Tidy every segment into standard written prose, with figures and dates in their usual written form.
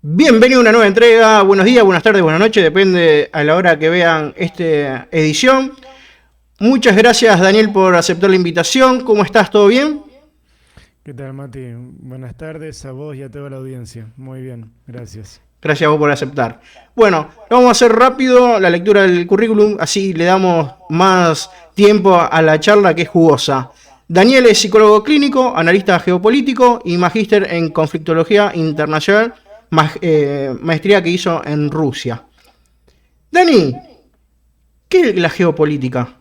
Bienvenido a una nueva entrega. Buenos días, buenas tardes, buenas noches, depende a la hora que vean esta edición. Muchas gracias, Daniel, por aceptar la invitación. ¿Cómo estás? ¿Todo bien? ¿Qué tal, Mati? Buenas tardes a vos y a toda la audiencia. Muy bien, gracias. Gracias a vos por aceptar. Bueno, vamos a hacer rápido la lectura del currículum, así le damos más tiempo a la charla que es jugosa. Daniel es psicólogo clínico, analista geopolítico y magíster en conflictología internacional, maestría que hizo en Rusia. Dani, ¿qué es la geopolítica?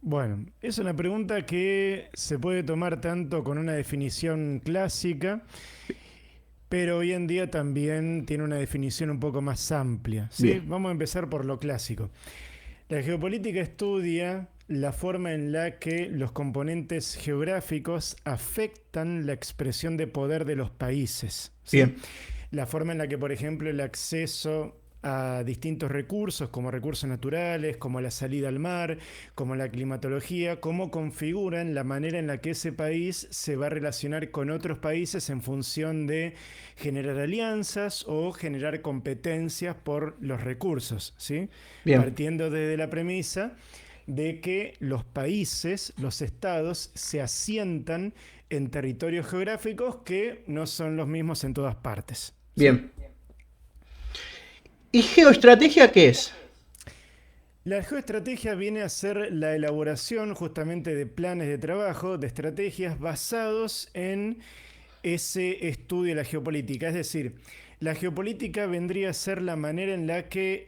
Bueno, es una pregunta que se puede tomar tanto con una definición clásica, pero hoy en día también tiene una definición un poco más amplia, ¿sí? Bien, Vamos a empezar por lo clásico. La geopolítica estudia la forma en la que los componentes geográficos afectan la expresión de poder de los países, ¿sí? bien, La forma en la que, por ejemplo, el acceso a distintos recursos, como recursos naturales, como la salida al mar, como la climatología, cómo configuran la manera en la que ese país se va a relacionar con otros países en función de generar alianzas o generar competencias por los recursos, ¿sí? bien. Partiendo desde la premisa de que los países, los estados, se asientan en territorios geográficos que no son los mismos en todas partes, ¿sí? Bien. ¿Y geoestrategia qué es? La geoestrategia viene a ser la elaboración justamente de planes de trabajo, de estrategias basados en ese estudio de la geopolítica. Es decir, la geopolítica vendría a ser la manera en la que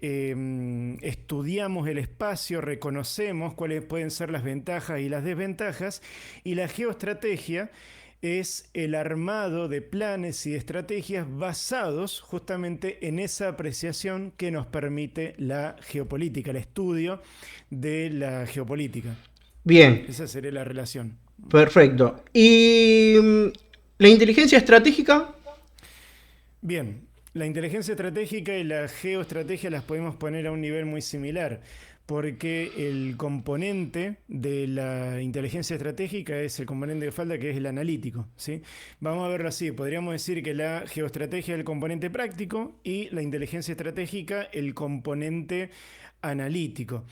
estudiamos el espacio, reconocemos cuáles pueden ser las ventajas y las desventajas, y la geoestrategia es el armado de planes y de estrategias basados justamente en esa apreciación que nos permite la geopolítica, el estudio de la geopolítica. Bien, Esa sería la relación. perfecto. ¿Y la inteligencia estratégica? Bien, la inteligencia estratégica y la geoestrategia las podemos poner a un nivel muy similar, porque el componente de la inteligencia estratégica es el componente que falta, que es el analítico, ¿sí? Vamos a verlo así, podríamos decir que la geoestrategia es el componente práctico y la inteligencia estratégica el componente analítico,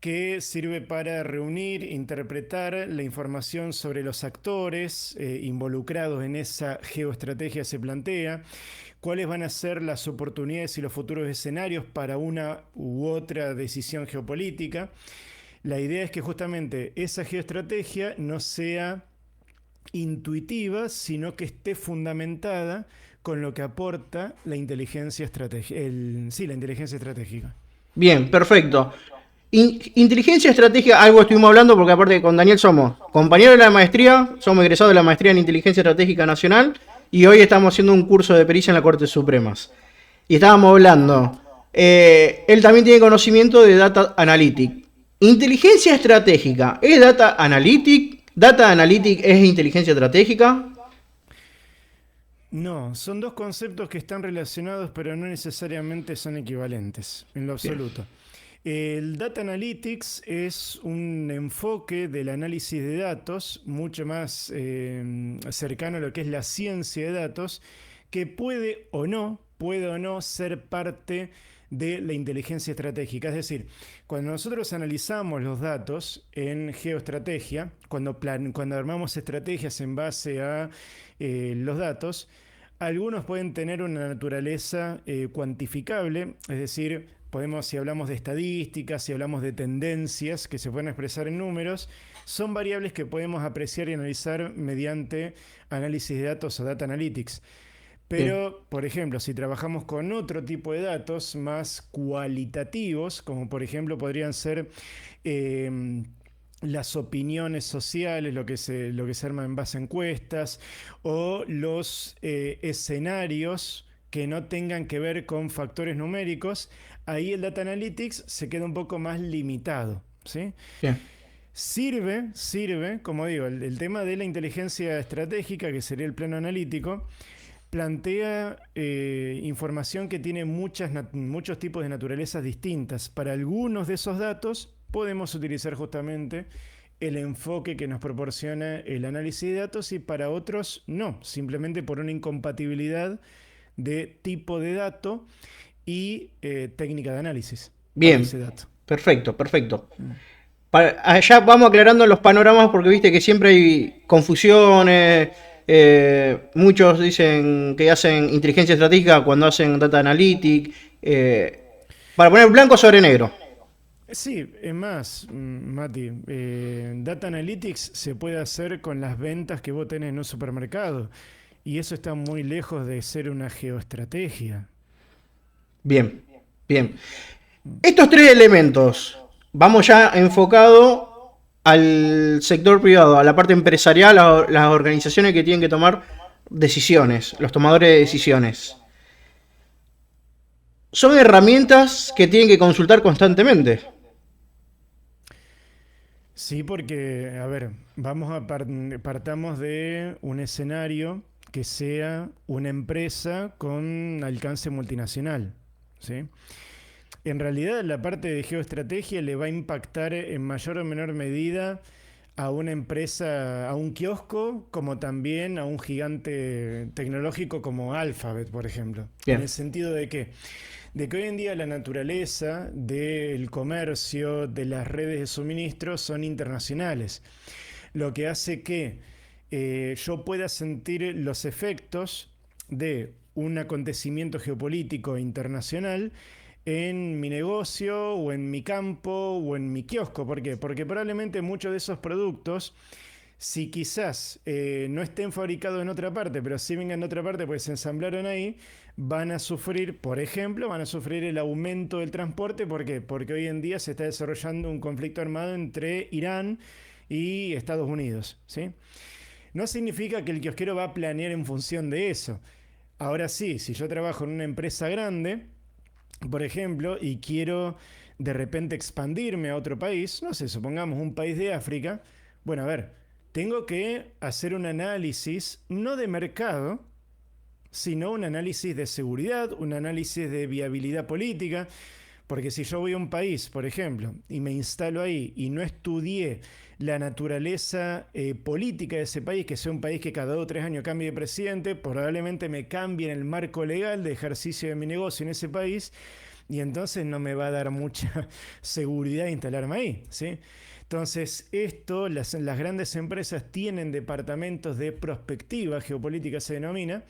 que sirve para reunir, interpretar la información sobre los actores involucrados en esa geoestrategia se plantea, cuáles van a ser las oportunidades y los futuros escenarios para una u otra decisión geopolítica. La idea es que justamente esa geoestrategia no sea intuitiva, sino que esté fundamentada con lo que aporta la inteligencia estratégica. Sí, la inteligencia estratégica. Bien, perfecto. Inteligencia estratégica, algo estuvimos hablando porque aparte con Daniel somos compañeros de la maestría, somos egresados de la maestría en Inteligencia Estratégica Nacional y hoy estamos haciendo un curso de pericia en la Corte Supremas. Y estábamos hablando, él también tiene conocimiento de Data Analytic. Inteligencia estratégica, ¿es Data Analytic? ¿Data Analytic es inteligencia estratégica? No, son dos conceptos que están relacionados, pero no necesariamente son equivalentes, en lo Bien, absoluto. El Data Analytics es un enfoque del análisis de datos mucho más cercano a lo que es la ciencia de datos, que puede o no ser parte de la inteligencia estratégica. Es decir, cuando nosotros analizamos los datos en geoestrategia, cuando armamos estrategias en base a los datos, algunos pueden tener una naturaleza cuantificable, es decir, podemos, si hablamos de estadísticas, si hablamos de tendencias que se pueden expresar en números, son variables que podemos apreciar y analizar mediante análisis de datos o data analytics. bien, Pero, por ejemplo, si trabajamos con otro tipo de datos más cualitativos, como por ejemplo podrían ser eh, las opiniones sociales, lo que se arma en base a encuestas, o los escenarios que no tengan que ver con factores numéricos, ahí el Data Analytics se queda un poco más limitado, ¿sí? bien, Sirve, como digo, el tema de la inteligencia estratégica, que sería el plano analítico, plantea información que tiene muchos tipos de naturalezas distintas. Para algunos de esos datos podemos utilizar justamente el enfoque que nos proporciona el análisis de datos y para otros no, simplemente por una incompatibilidad de tipo de dato y técnica de análisis para Bien, ese dato. perfecto, perfecto. Allá vamos aclarando los panoramas porque viste que siempre hay confusiones. Muchos dicen que hacen inteligencia estratégica cuando hacen data analytics. Para poner blanco sobre negro. Sí, es más, Mati, Data Analytics se puede hacer con las ventas que vos tenés en un supermercado y eso está muy lejos de ser una geoestrategia. Bien, bien. Estos tres elementos, vamos ya enfocado al sector privado, a la parte empresarial, a las organizaciones que tienen que tomar decisiones, los tomadores de decisiones. Son herramientas que tienen que consultar constantemente. Sí, porque, a ver, partamos de un escenario que sea una empresa con alcance multinacional, ¿sí? En realidad, la parte de geoestrategia le va a impactar en mayor o menor medida a una empresa, a un kiosco, como también a un gigante tecnológico como Alphabet, por ejemplo. En el Bien. sentido de que hoy en día la naturaleza del comercio, de las redes de suministro son internacionales, lo que hace que yo pueda sentir los efectos de un acontecimiento geopolítico internacional en mi negocio o en mi campo o en mi kiosco. ¿Por qué? Porque probablemente muchos de esos productos, si quizás no estén fabricados en otra parte, pero sí vengan de otra parte, pues se ensamblaron ahí, van a sufrir, por ejemplo, van a sufrir el aumento del transporte. ¿Por qué? Porque hoy en día se está desarrollando un conflicto armado entre Irán y Estados Unidos, ¿sí? No significa que el kiosquero va a planear en función de eso. Ahora sí, si yo trabajo en una empresa grande, por ejemplo, y quiero de repente expandirme a otro país, no sé, supongamos un país de África, bueno, a ver, tengo que hacer un análisis no de mercado, sino un análisis de seguridad, un análisis de viabilidad política, porque si yo voy a un país, por ejemplo, y me instalo ahí y no estudié la naturaleza política de ese país, que sea un país que cada 2 o 3 años cambie de presidente, probablemente me cambie en el marco legal de ejercicio de mi negocio en ese país y entonces no me va a dar mucha seguridad instalarme ahí, ¿sí? Entonces, las grandes empresas tienen departamentos de prospectiva geopolítica, se denomina,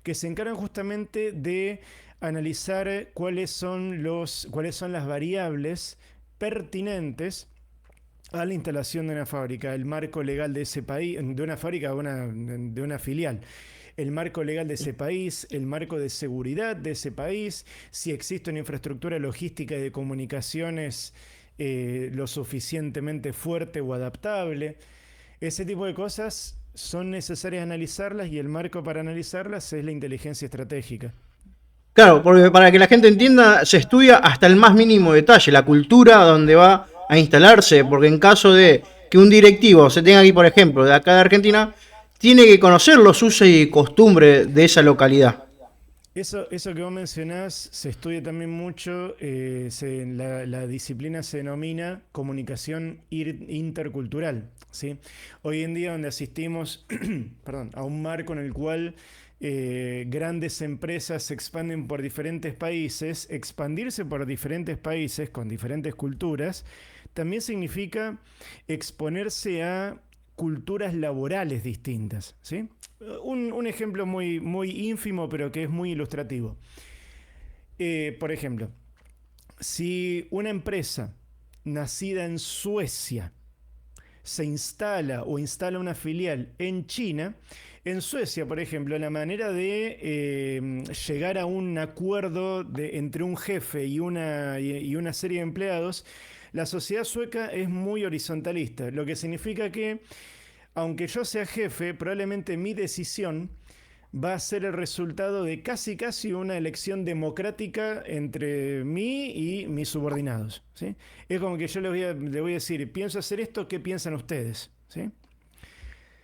que se encargan justamente de analizar cuáles son las variables pertinentes a la instalación de una fábrica, el marco legal de ese país, de una fábrica o de una filial, el marco legal de ese país, el marco de seguridad de ese país, si existe una infraestructura logística y de comunicaciones lo suficientemente fuerte o adaptable. Ese tipo de cosas son necesarias analizarlas y el marco para analizarlas es la inteligencia estratégica. Claro, porque para que la gente entienda, se estudia hasta el más mínimo detalle, la cultura donde va a instalarse, porque en caso de que un directivo se tenga aquí, por ejemplo, de acá de Argentina, tiene que conocer los usos y costumbres de esa localidad. Eso que vos mencionás se estudia también mucho, la disciplina se denomina comunicación intercultural, ¿sí? Hoy en día donde asistimos perdón, a un marco en el cual grandes empresas se expanden por diferentes países, expandirse por diferentes países con diferentes culturas, también significa exponerse a culturas laborales distintas, ¿sí? Un ejemplo muy ínfimo, pero que es muy ilustrativo. Por ejemplo, si una empresa nacida en Suecia se instala o instala una filial en China, en Suecia, por ejemplo, la manera de llegar a un acuerdo entre un jefe y una serie de empleados, la sociedad sueca es muy horizontalista, lo que significa que aunque yo sea jefe, probablemente mi decisión va a ser el resultado de casi una elección democrática entre mí y mis subordinados, ¿sí? Es como que yo le voy a decir, pienso hacer esto, ¿qué piensan ustedes? ¿Sí?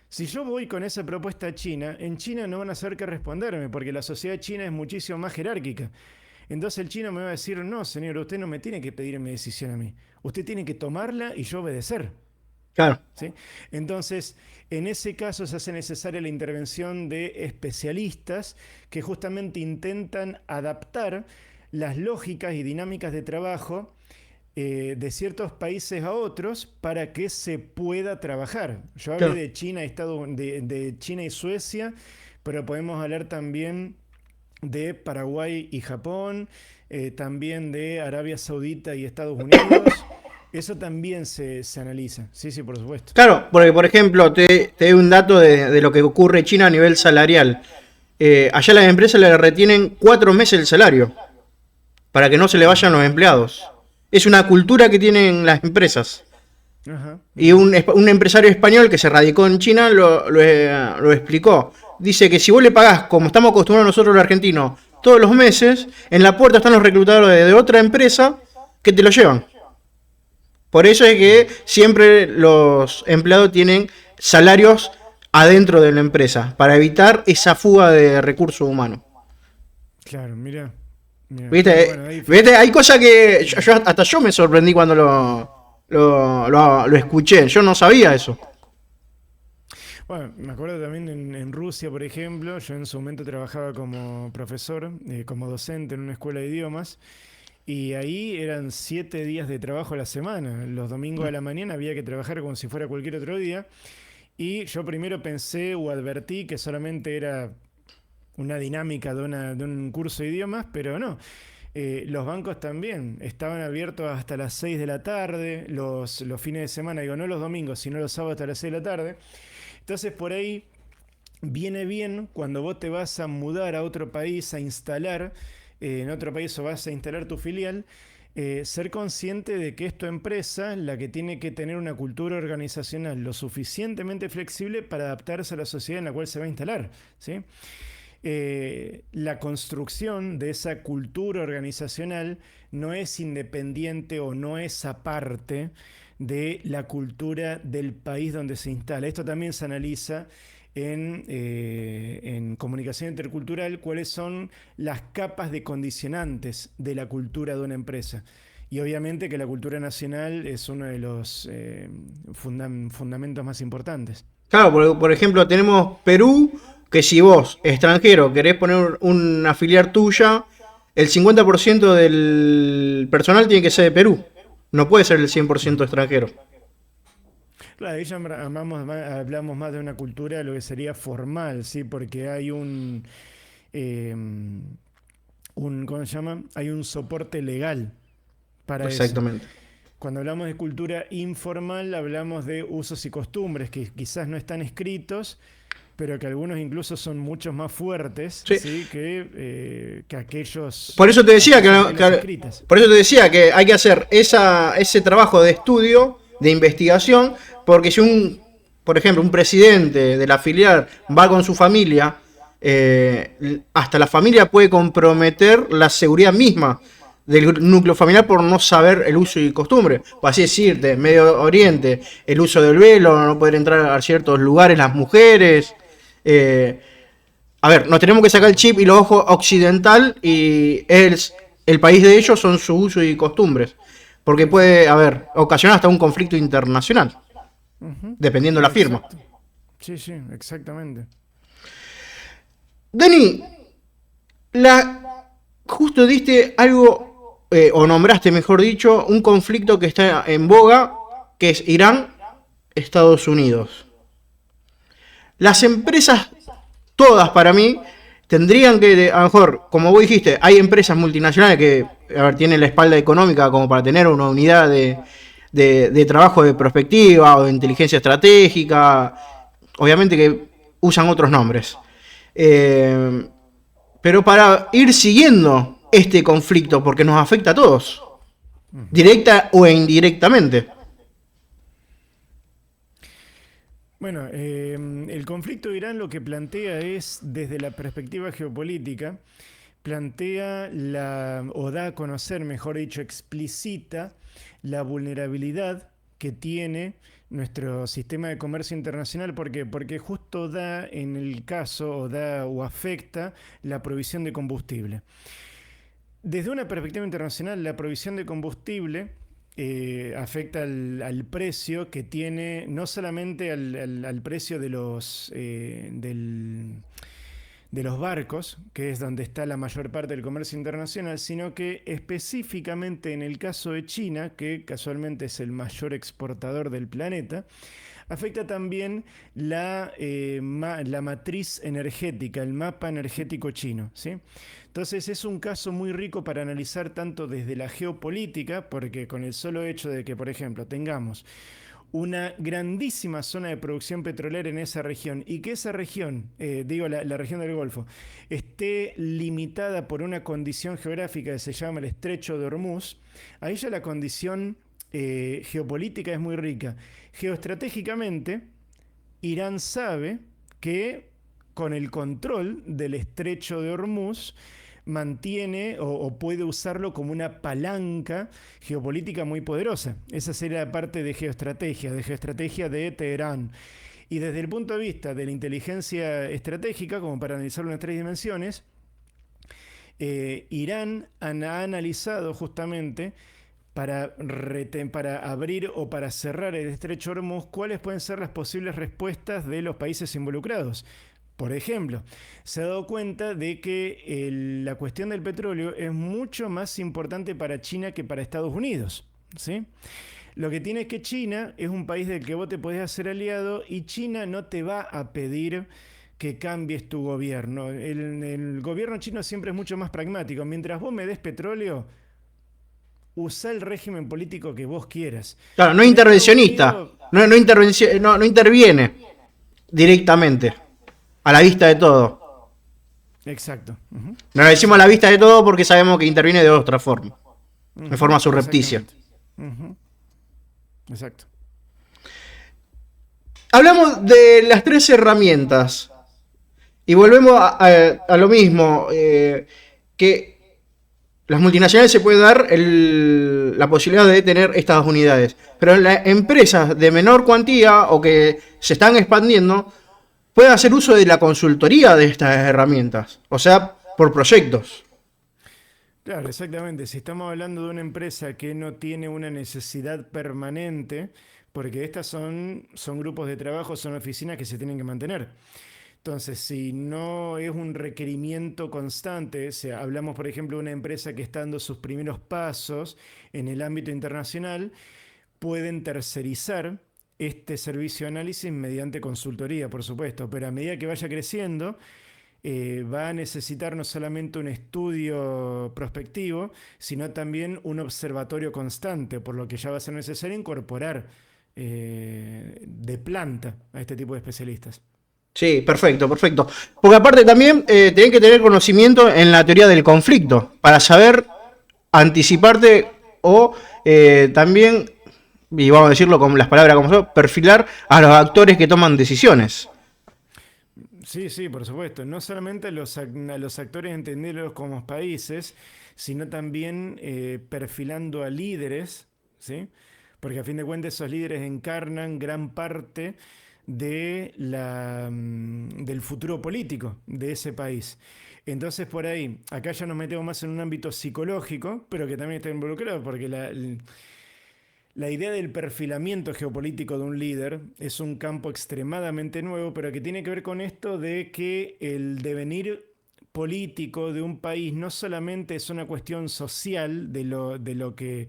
Si yo voy con esa propuesta a China, en China no van a saber qué responderme, porque la sociedad china es muchísimo más jerárquica. Entonces el chino me va a decir, no, señor, usted no me tiene que pedir mi decisión a mí. Usted tiene que tomarla y yo obedecer. Claro, ¿sí? Entonces, en ese caso se hace necesaria la intervención de especialistas que justamente intentan adaptar las lógicas y dinámicas de trabajo de ciertos países a otros para que se pueda trabajar. Yo hablé claro. de China, de China y Suecia, pero podemos hablar también de Paraguay y Japón, también de Arabia Saudita y Estados Unidos. Eso también se analiza. Sí, sí, por supuesto. Claro, porque por ejemplo, te doy un dato de lo que ocurre en China a nivel salarial. Allá las empresas le retienen 4 meses el salario para que no se le vayan los empleados. Es una cultura que tienen las empresas. Ajá, Y mira. un empresario español que se radicó en China lo explicó. Dice que si vos le pagás, como estamos acostumbrados nosotros los argentinos, todos los meses, en la puerta están los reclutadores de otra empresa que te lo llevan. Por eso es que siempre los empleados tienen salarios adentro de la empresa, para evitar esa fuga de recursos humanos. Claro, mira. Mira. Bueno, ¿Viste? bueno, ahí ¿Viste? Hay cosas que hasta yo me sorprendí cuando lo escuché. Yo no sabía eso. bueno, me acuerdo también en Rusia, por ejemplo, yo en su momento trabajaba como profesor, como docente en una escuela de idiomas, y ahí eran 7 días de trabajo a la semana. Los domingos a la mañana había que trabajar como si fuera cualquier otro día, y yo primero pensé o advertí que solamente era una dinámica de un curso de idiomas, pero no. Los bancos también estaban abiertos hasta las 6 de la tarde, los fines de semana, digo, no los domingos, sino los sábados hasta las 6 de la tarde. Entonces por ahí viene bien cuando vos te vas a mudar a otro país, a instalar en otro país o vas a instalar tu filial, ser consciente de que es tu empresa la que tiene que tener una cultura organizacional lo suficientemente flexible para adaptarse a la sociedad en la cual se va a instalar, ¿sí? La construcción de esa cultura organizacional no es independiente o no es aparte de la cultura del país donde se instala. Esto también se analiza en comunicación intercultural, cuáles son las capas de condicionantes de la cultura de una empresa. Y obviamente que la cultura nacional es uno de los fundamentos más importantes. Claro, por ejemplo, tenemos Perú, que si vos, extranjero, querés poner una filial tuya, el 50% del personal tiene que ser de Perú. No puede ser el 100% extranjero. Claro, ahí ya hablamos más de una cultura, lo que sería formal, ¿sí? Porque hay eh, ¿cómo se llama? Hay un soporte legal para eso. Exactamente. Cuando hablamos de cultura informal, hablamos de usos y costumbres que quizás no están escritos, pero que algunos incluso son mucho más fuertes, Sí. ¿sí? Que Por eso te decía aquellas reglas escritas. por eso te decía que hay que hacer ese trabajo de estudio, de investigación, porque si por ejemplo, un presidente de la filial va con su familia, hasta la familia puede comprometer la seguridad misma del núcleo familiar por no saber el uso y costumbre. Por así decirte, Medio Oriente, el uso del velo, no poder entrar a ciertos lugares las mujeres. eh, a ver, nos tenemos que sacar el chip y los ojos occidental y el país de ellos son su uso y costumbres. Porque puede, a ver, ocasionar hasta un conflicto internacional, Ujú. dependiendo de la firma. Exacto. Sí, sí, exactamente. Dani, justo diste algo, o nombraste, mejor dicho, un conflicto que está en boga, que es Irán, Estados Unidos. Las empresas, todas para mí, tendrían que, a lo mejor, como vos dijiste, hay empresas multinacionales que, a ver, tienen la espalda económica como para tener una unidad de trabajo de prospectiva o de inteligencia estratégica, obviamente que usan otros nombres. Eh, pero para ir siguiendo este conflicto, porque nos afecta a todos, Ujú. directa o indirectamente. Bueno, el conflicto de Irán lo que plantea es, desde la perspectiva geopolítica, plantea o da a conocer, mejor dicho, explicita la vulnerabilidad que tiene nuestro sistema de comercio internacional. ¿Por qué? Porque justo da en el caso o afecta la provisión de combustible. Desde una perspectiva internacional, la provisión de combustible afecta al precio que tiene, no solamente al precio de de los barcos, que es donde está la mayor parte del comercio internacional, sino que específicamente en el caso de China, que casualmente es el mayor exportador del planeta, afecta también la matriz energética, el mapa energético chino, ¿sí? Entonces es un caso muy rico para analizar tanto desde la geopolítica, porque con el solo hecho de que, por ejemplo, tengamos una grandísima zona de producción petrolera en esa región y que esa región, la región del Golfo, esté limitada por una condición geográfica que se llama el Estrecho de Hormuz, ahí ya la condición geopolítica es muy rica. Geoestratégicamente, Irán sabe que con el control del Estrecho de Hormuz mantiene o puede usarlo como una palanca geopolítica muy poderosa. Esa sería la parte de geoestrategia de Teherán. Y desde el punto de vista de la inteligencia estratégica, como para analizarlo en 3 dimensiones, Irán ha analizado justamente para abrir o para cerrar el Estrecho de Hormuz, cuáles pueden ser las posibles respuestas de los países involucrados. Por ejemplo, se ha dado cuenta de que la cuestión del petróleo es mucho más importante para China que para Estados Unidos, ¿sí? Lo que tiene es que China es un país del que vos te podés hacer aliado y China no te va a pedir que cambies tu gobierno. El gobierno chino siempre es mucho más pragmático. Mientras vos me des petróleo, usá el régimen político que vos quieras. Claro, no es intervencionista, no interviene directamente, a la vista de todo. Exacto. Uh-huh. No lo decimos a la vista de todo porque sabemos que interviene de otra forma, de forma subrepticia. Uh-huh. Exacto. Hablamos de las 3 herramientas y volvemos a lo mismo, que las multinacionales se puede dar la posibilidad de tener estas unidades, pero en las empresas de menor cuantía o que se están expandiendo pueden hacer uso de la consultoría de estas herramientas, o sea, por proyectos. Claro, exactamente. Si estamos hablando de una empresa que no tiene una necesidad permanente, porque estas son grupos de trabajo, son oficinas que se tienen que mantener. Entonces, si no es un requerimiento constante, o sea, hablamos, por ejemplo, de una empresa que está dando sus primeros pasos en el ámbito internacional, pueden tercerizar este servicio de análisis mediante consultoría, por supuesto, pero a medida que vaya creciendo, va a necesitar no solamente un estudio prospectivo, sino también un observatorio constante, por lo que ya va a ser necesario incorporar de planta a este tipo de especialistas. Sí, perfecto. Porque aparte también tenés que tener conocimiento en la teoría del conflicto para saber anticiparte o también, y vamos a decirlo con las palabras como son, perfilar a los actores que toman decisiones. Sí, por supuesto. No solamente a los actores entenderlos como países, sino también perfilando a líderes, ¿sí? Porque a fin de cuentas esos líderes encarnan gran parte del futuro político de ese país. Entonces por ahí, acá ya nos metemos más en un ámbito psicológico, pero que también está involucrado, porque la idea del perfilamiento geopolítico de un líder es un campo extremadamente nuevo, pero que tiene que ver con esto de que el devenir político de un país no solamente es una cuestión social de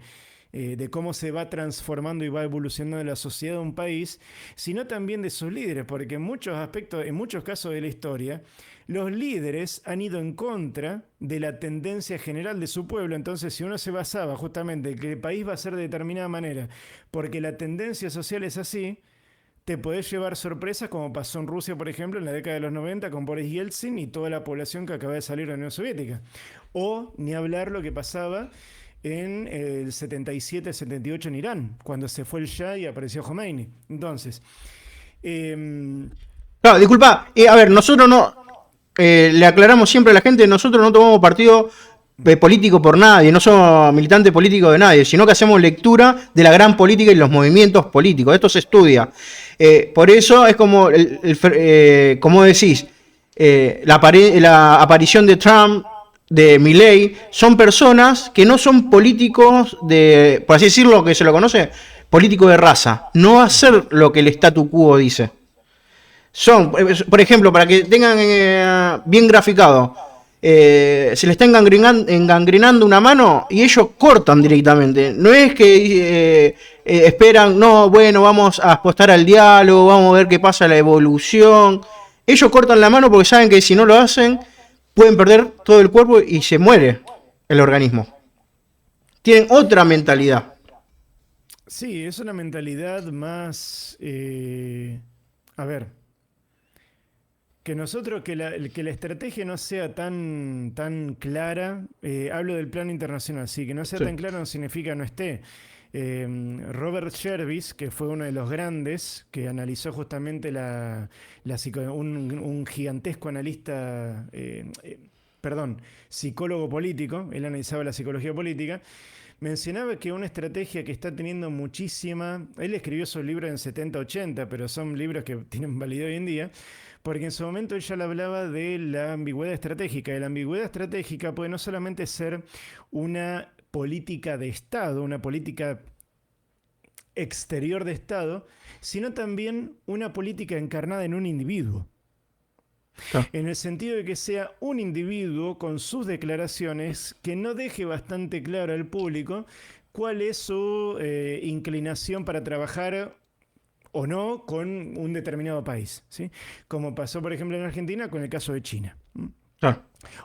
cómo se va transformando y va evolucionando la sociedad de un país, sino también de sus líderes, porque en muchos aspectos, en muchos casos de la historia, los líderes han ido en contra de la tendencia general de su pueblo. Entonces, si uno se basaba justamente en que el país va a ser de determinada manera, porque la tendencia social es así, te podés llevar sorpresas, como pasó en Rusia, por ejemplo, en la década de los 90 con Boris Yeltsin y toda la población que acaba de salir de la Unión Soviética. O ni hablar lo que pasaba en el 77-78 en Irán, cuando se fue el Shah y apareció Khomeini. Entonces, claro, disculpa, a ver, nosotros no, le aclaramos siempre a la gente, nosotros no tomamos partido político por nadie, no somos militantes políticos de nadie, sino que hacemos lectura de la gran política y los movimientos políticos. Esto se estudia. Por eso es como, como decís, la aparición de Trump de Milei son personas que no son políticos de, por así decirlo, que se lo conoce, político de raza. No va a ser lo que el statu quo dice. Son, por ejemplo, para que tengan bien graficado, se le está engangrenando una mano y ellos cortan directamente. No es que esperan, no, bueno, vamos a apostar al diálogo, vamos a ver qué pasa la evolución. Ellos cortan la mano porque saben que si no lo hacen, pueden perder todo el cuerpo y se muere el organismo. Tienen otra mentalidad. Sí, es una mentalidad más... a ver, que la estrategia no sea tan clara, hablo del plano internacional, sí, que no sea Sí. tan clara no significa no esté. Robert Jervis, que fue uno de los grandes, que analizó justamente un gigantesco analista, perdón, psicólogo político, él analizaba la psicología política, mencionaba que una estrategia que está teniendo muchísima... Él escribió esos libros en 70, 80, pero son libros que tienen validez hoy en día, porque en su momento ella le hablaba de la ambigüedad estratégica. Y la ambigüedad estratégica puede no solamente ser una política de Estado, una política exterior de Estado, sino también una política encarnada en un individuo. Claro. En el sentido de que sea un individuo con sus declaraciones que no deje bastante claro al público cuál es su inclinación para trabajar o no con un determinado país, ¿sí? Como pasó, por ejemplo, en Argentina con el caso de China. Claro.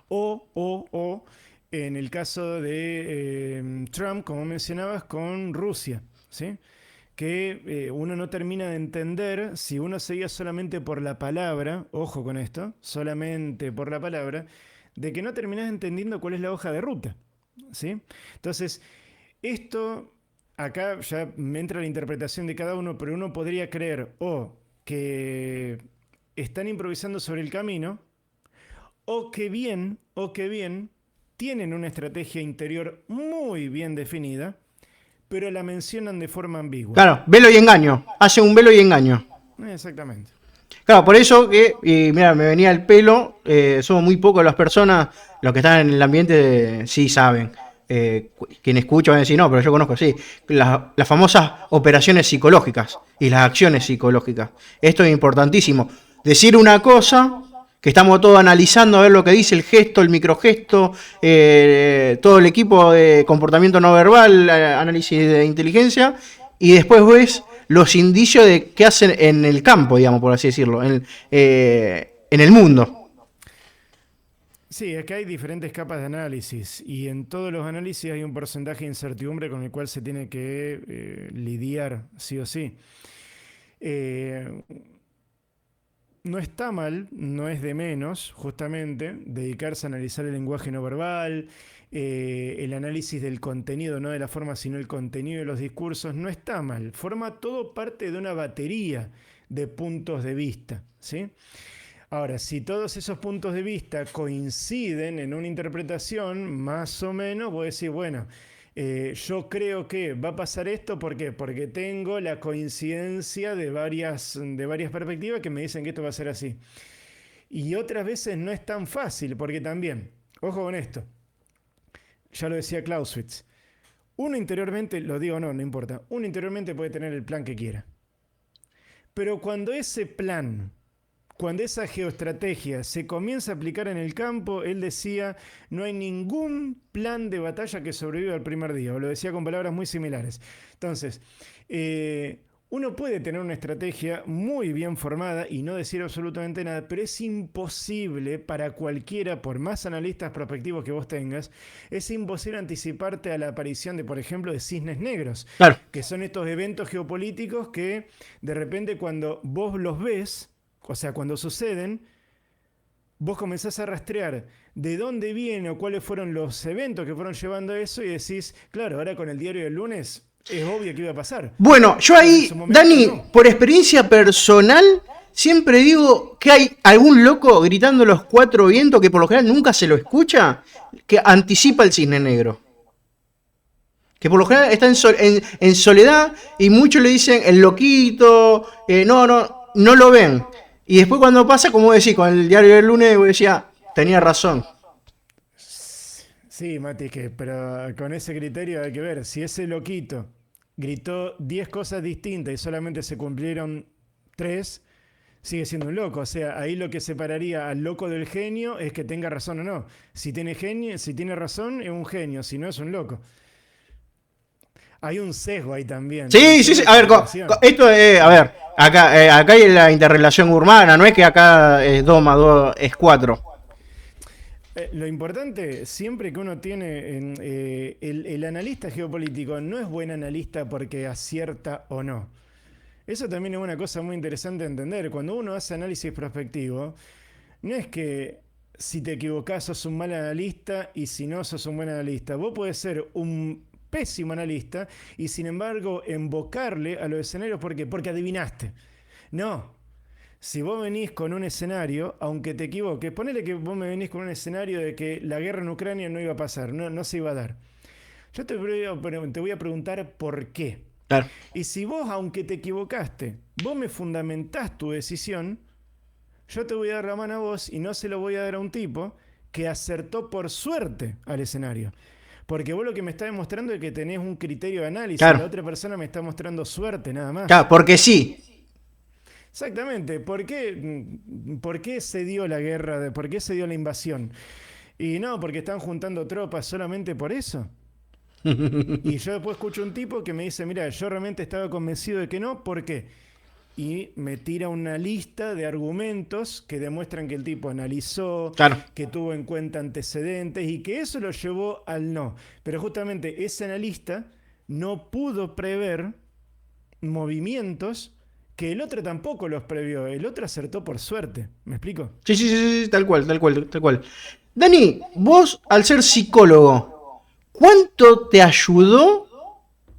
O en el caso de Trump, como mencionabas, con Rusia, ¿sí? Que uno no termina de entender si uno seguía solamente por la palabra, ojo con esto, solamente por la palabra, de que no terminás entendiendo cuál es la hoja de ruta, ¿sí? Entonces, esto, acá ya me entra la interpretación de cada uno, pero uno podría creer que están improvisando sobre el camino, o que bien, tienen una estrategia interior muy bien definida, pero la mencionan de forma ambigua. Claro, velo y engaño. Hace un velo y engaño. Exactamente. Claro, por eso que, y mira, me venía el pelo, somos muy pocas las personas, los que están en el ambiente sí saben. Quien escucha van a decir, no, pero yo conozco, sí, las famosas operaciones psicológicas y las acciones psicológicas. Esto es importantísimo. Decir una cosa, que estamos todos analizando a ver lo que dice el gesto, el microgesto, todo el equipo de comportamiento no verbal, análisis de inteligencia, y después ves los indicios de qué hacen en el campo, digamos, por así decirlo, en el mundo. Sí, acá hay diferentes capas de análisis y en todos los análisis hay un porcentaje de incertidumbre con el cual se tiene que lidiar, sí o sí. No está mal, no es de menos, justamente, dedicarse a analizar el lenguaje no verbal, el análisis del contenido, no de la forma, sino el contenido de los discursos, no está mal. Forma todo parte de una batería de puntos de vista, ¿sí? Ahora, si todos esos puntos de vista coinciden en una interpretación, más o menos, voy a decir, bueno, yo creo que va a pasar esto, ¿por qué? Porque tengo la coincidencia de varias perspectivas que me dicen que esto va a ser así. Y otras veces no es tan fácil, porque también, ojo con esto, ya lo decía Clausewitz, uno interiormente, lo digo no importa, uno interiormente puede tener el plan que quiera. Pero cuando ese plan, cuando esa geoestrategia se comienza a aplicar en el campo, él decía, no hay ningún plan de batalla que sobreviva al primer día, o lo decía con palabras muy similares. Entonces, uno puede tener una estrategia muy bien formada y no decir absolutamente nada, pero es imposible para cualquiera, por más analistas prospectivos que vos tengas, es imposible anticiparte a la aparición de, por ejemplo, de cisnes negros, Claro. que son estos eventos geopolíticos que de repente cuando vos los ves, o sea, cuando suceden, vos comenzás a rastrear de dónde viene o cuáles fueron los eventos que fueron llevando a eso y decís, claro, ahora con el diario del lunes es obvio que iba a pasar. Bueno, yo Pero en ahí, su momento Dani, no. por experiencia personal, siempre digo que hay algún loco gritando los cuatro vientos que por lo general nunca se lo escucha, que anticipa el cisne negro. Que por lo general está en soledad y muchos le dicen el loquito, no lo ven. Y después cuando pasa, como decís, con el diario del lunes, vos decías, tenía razón. Sí, Mati, pero con ese criterio hay que ver, si ese loquito gritó 10 cosas distintas y solamente se cumplieron 3, sigue siendo un loco. O sea, ahí lo que separaría al loco del genio es que tenga razón o no. Si tiene razón, es un genio, si no, es un loco. Hay un sesgo ahí también. Un Sí, sí, sesgo sí. de A ver, comunicación. esto es, a ver, acá hay la interrelación urbana, no es que acá 2 más 2 es 4. Lo importante, siempre que uno tiene el analista geopolítico, no es buen analista porque acierta o no. Eso también es una cosa muy interesante de entender. Cuando uno hace análisis prospectivo, no es que si te equivocás sos un mal analista y si no sos un buen analista. Vos podés ser un pésimo analista y sin embargo invocarle a los escenarios. ¿Por qué? Porque adivinaste. No. Si vos venís con un escenario, aunque te equivoques, ponele que vos me venís con un escenario de que la guerra en Ucrania no iba a pasar, no se iba a dar. Yo te voy a preguntar por qué. Claro. Y si vos, aunque te equivocaste, vos me fundamentás tu decisión, yo te voy a dar la mano a vos y no se lo voy a dar a un tipo que acertó por suerte al escenario. Porque vos lo que me estás demostrando es que tenés un criterio de análisis. Claro. La otra persona me está mostrando suerte, nada más. Claro, porque sí. Exactamente. ¿Por qué se dio la guerra? ¿Por qué se dio la invasión? Y no, porque están juntando tropas solamente por eso. Y yo después escucho un tipo que me dice, mira, yo realmente estaba convencido de que no, ¿por qué? Y me tira una lista de argumentos que demuestran que el tipo analizó, Claro. que tuvo en cuenta antecedentes y que eso lo llevó al no. Pero justamente ese analista no pudo prever movimientos que el otro tampoco los previó. El otro acertó por suerte. ¿Me explico? Sí, sí, sí, sí, tal cual, tal cual, tal cual. Dani, vos al ser psicólogo, ¿cuánto te ayudó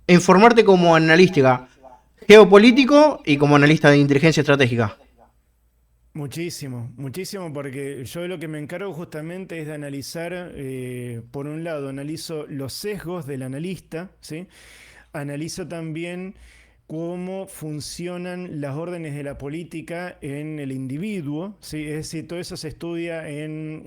en formarte como analista geopolítico y como analista de inteligencia estratégica? Muchísimo, muchísimo, porque yo lo que me encargo justamente es de analizar, por un lado, analizo los sesgos del analista, ¿sí? Analizo también cómo funcionan las órdenes de la política en el individuo, ¿sí? Es decir, todo eso se estudia en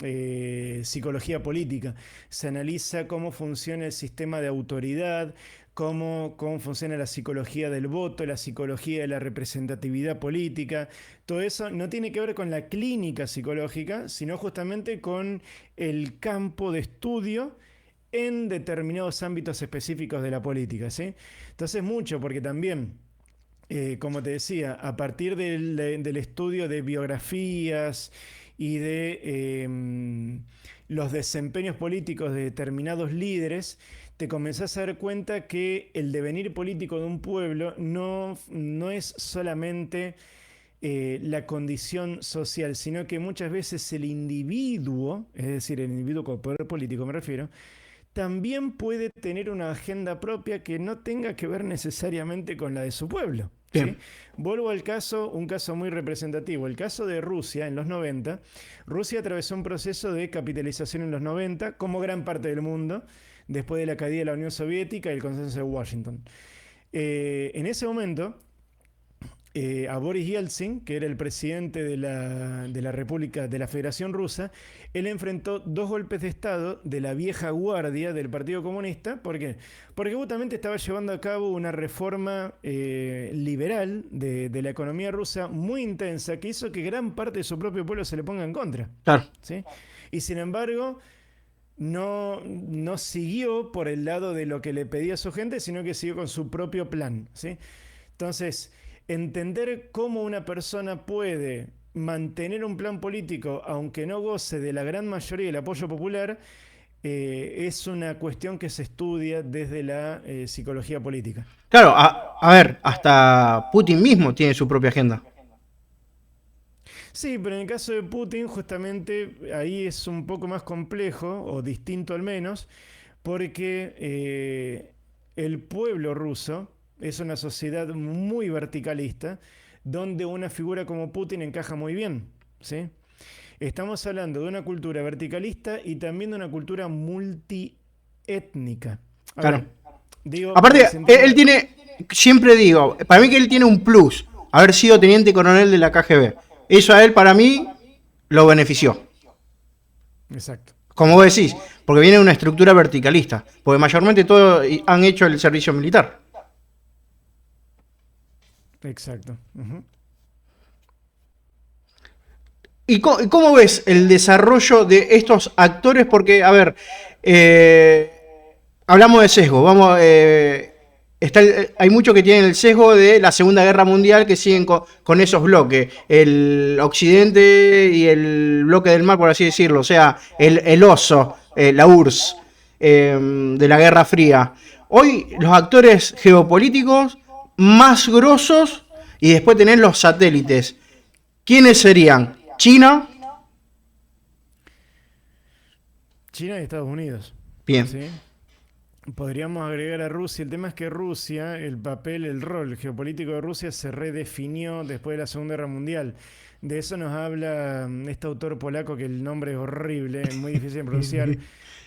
psicología política. Se analiza cómo funciona el sistema de autoridad, cómo funciona la psicología del voto, la psicología de la representatividad política. Todo eso no tiene que ver con la clínica psicológica, sino justamente con el campo de estudio en determinados ámbitos específicos de la política, ¿sí? Entonces mucho, porque también, como te decía, a partir del estudio de biografías y de los desempeños políticos de determinados líderes, te comenzás a dar cuenta que el devenir político de un pueblo no es solamente la condición social, sino que muchas veces el individuo, es decir, el individuo con poder político me refiero, también puede tener una agenda propia que no tenga que ver necesariamente con la de su pueblo. ¿Sí? Vuelvo al caso, un caso muy representativo, el caso de Rusia en los 90. Rusia atravesó un proceso de capitalización en los 90, como gran parte del mundo, después de la caída de la Unión Soviética y el consenso de Washington. En ese momento, a Boris Yeltsin, que era el presidente de la República, de la Federación Rusa, él enfrentó 2 golpes de Estado de la vieja guardia del Partido Comunista. ¿Por qué? Porque justamente estaba llevando a cabo una reforma liberal de la economía rusa muy intensa que hizo que gran parte de su propio pueblo se le ponga en contra. Claro. ¿Sí? Y sin embargo, no siguió por el lado de lo que le pedía a su gente, sino que siguió con su propio plan. ¿Sí? Entonces, entender cómo una persona puede mantener un plan político aunque no goce de la gran mayoría del apoyo popular, es una cuestión que se estudia desde la psicología política. Claro, a ver, hasta Putin mismo tiene su propia agenda. Sí, pero en el caso de Putin, justamente ahí es un poco más complejo, o distinto al menos, porque el pueblo ruso es una sociedad muy verticalista, donde una figura como Putin encaja muy bien, ¿sí? Estamos hablando de una cultura verticalista y también de una cultura multiétnica. Claro. Digo, Aparte, él tiene, siempre digo, para mí que él tiene un plus, haber sido teniente coronel de la KGB. Eso a él, para mí, lo benefició. Exacto. Como vos decís, porque viene de una estructura verticalista, porque mayormente todos han hecho el servicio militar. Exacto. Ujú. ¿Y cómo ves el desarrollo de estos actores? Porque, a ver, hablamos de sesgo, hay muchos que tienen el sesgo de la Segunda Guerra Mundial que siguen con esos bloques, el Occidente y el bloque del mar, por así decirlo, o sea, el oso, la URSS, de la Guerra Fría. Hoy los actores geopolíticos más grosos y después tener los satélites. ¿Quiénes serían? China. China y Estados Unidos. Bien. ¿Sí? Podríamos agregar a Rusia. El tema es que Rusia, el rol geopolítico de Rusia se redefinió después de la Segunda Guerra Mundial. De eso nos habla este autor polaco que el nombre es horrible, es muy difícil de pronunciar.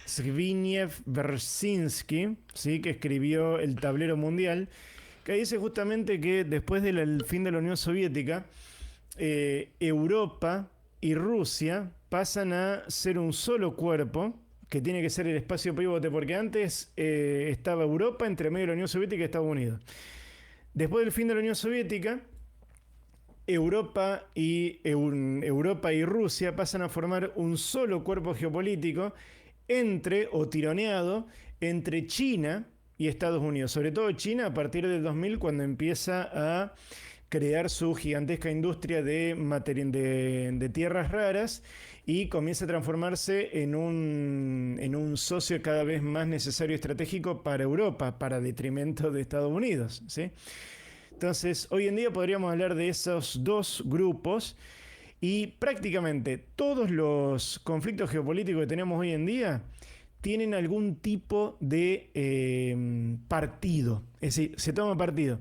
Zbigniew Brzezinski, ¿sí? Que escribió El Tablero Mundial, que dice justamente que después del fin de la Unión Soviética, Europa y Rusia pasan a ser un solo cuerpo, que tiene que ser el espacio pivote, porque antes estaba Europa entre medio de la Unión Soviética y Estados Unidos. Después del fin de la Unión Soviética, Europa y Rusia pasan a formar un solo cuerpo geopolítico tironeado entre China y Estados Unidos. Sobre todo China a partir del 2000, cuando empieza a crear su gigantesca industria de tierras raras y comienza a transformarse en un socio cada vez más necesario y estratégico para Europa, para detrimento de Estados Unidos, ¿sí? Entonces, hoy en día podríamos hablar de esos dos grupos y prácticamente todos los conflictos geopolíticos que tenemos hoy en día tienen algún tipo de partido, es decir, se toma partido.